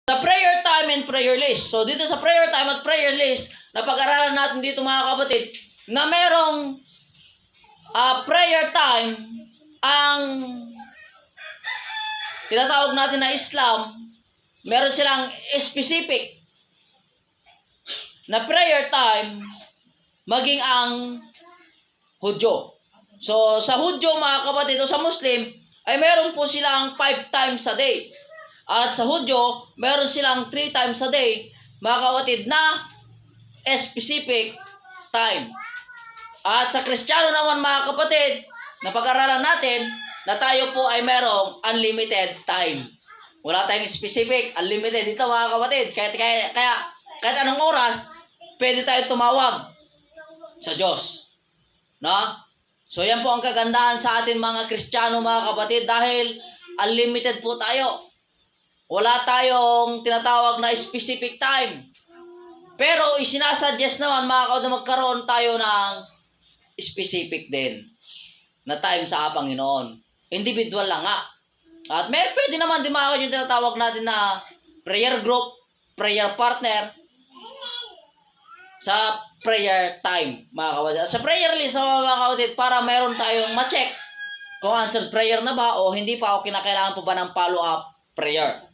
Sa prayer time and prayer list. So, dito sa prayer time at prayer list, napag-aralan natin dito mga kapatid, na merong prayer time ang tinatawag natin na Islam, meron silang specific na prayer time maging ang Hudyo. So, sa Hudyo mga kapatid o sa Muslim, ay meron po silang 5 times a day. At sa Hudyo, meron silang 3 times a day, mga kapatid, na specific time. At sa Kristiyano naman mga kapatid, napag-aralan natin na tayo po ay merong unlimited time. Wala tayong specific, unlimited dito mga kapatid. Kahit anong oras, pwede tayo tumawag sa Diyos. No? So yan po ang kagandahan sa atin mga Kristiyano mga kapatid dahil unlimited po tayo. Wala tayong tinatawag na specific time. Pero isinasuggest naman mga kapatid na magkaroon tayo ng specific din na time sa Panginoon. Individual lang nga. At pwede naman din mga kapatid yung tinatawag natin na prayer group, prayer partner, sa prayer time, mga kapatid. Sa prayer list, mga kapatid, para mayroon tayong ma-check kung answered prayer na ba o hindi pa o kinakailangan pa ba ng follow-up prayer.